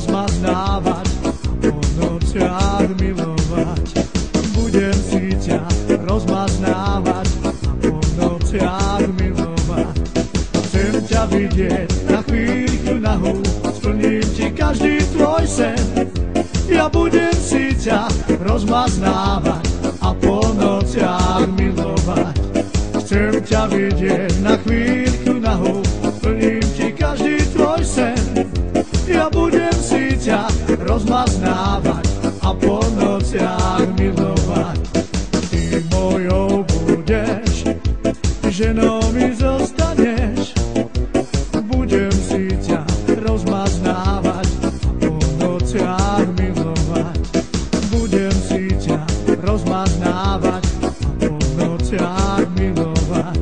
rozmaznávať, po nociach milovať. Budem si ťa rozmaznávať, po nociach milovať. Chcem ťa vidieť na chvíľku nahú, splním ti každý tvoj sen. Ja budem si ťa rozmaznávať a po nociach milovať. Chcem ťa vidieť na chvíľku nahú, splním ti každý tvoj sen. Ja budem si ťa rozmaznávať a po nociach milovať. Ty mojou budeš, ženou mi zostaneš. Budem si ťa rozmaznávať a po nociach milovať. Budem si ťa rozmaznávať a po nociach milovať.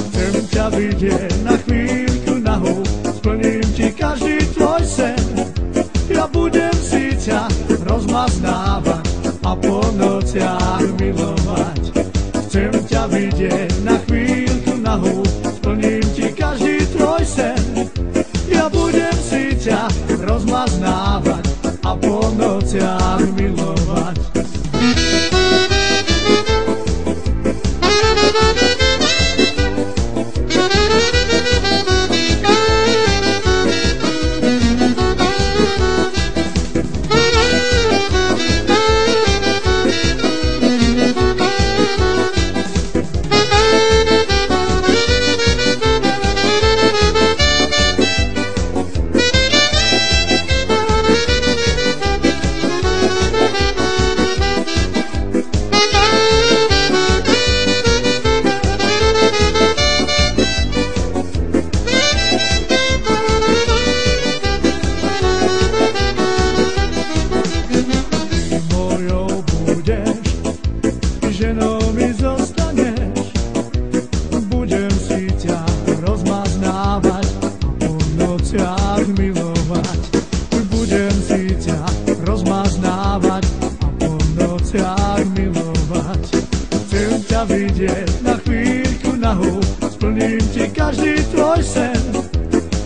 Chcem ťa vidieť na chvíľku nahú, splním ti každý tvoj sen. Ja budem si ťa rozmaznávať a po nociach milovať. Chcem ťa vidieť na chvíľku nahú, splním ti každý tvoj sen. Ja budem si ťa rozmaznávať a po nociach milovať.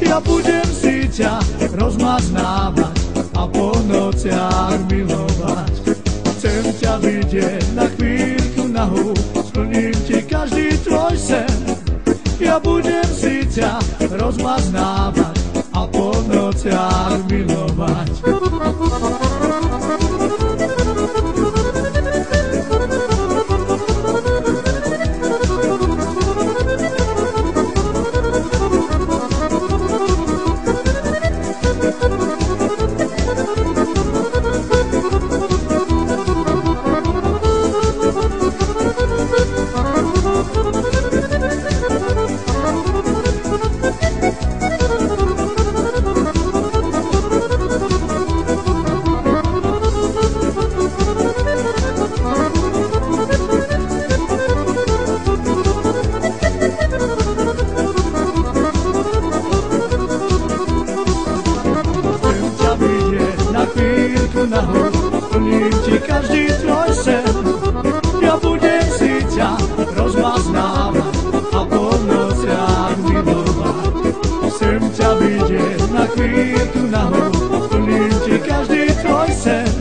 Ja budem si ťa rozmaznávať a po nociach milovať. Chcem ťa vidieť na chvíľku nahú, splním ti každý tvoj sen. Ja budem si ťa rozmaznávať a po nociach milovať. Splním ti každý tvoj sen. Ja budem si ťa rozmaznávať a po nociach milovať. Chcem ťa vidieť na chvíľku nahú, splním ti každý tvoj sen.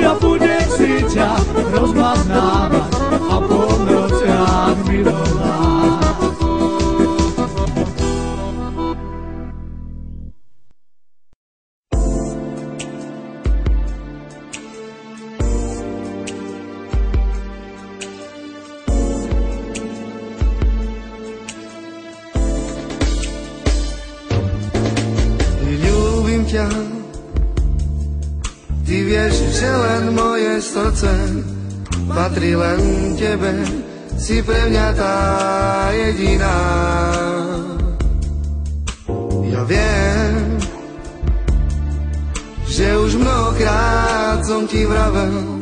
Ja budem si ťa rozmaznávať a po nociach milovať. Ty vieš, že len moje srdce patrí len tebe, si pre mňa tá jediná. Ja viem, že už mnohokrát som ti vravel,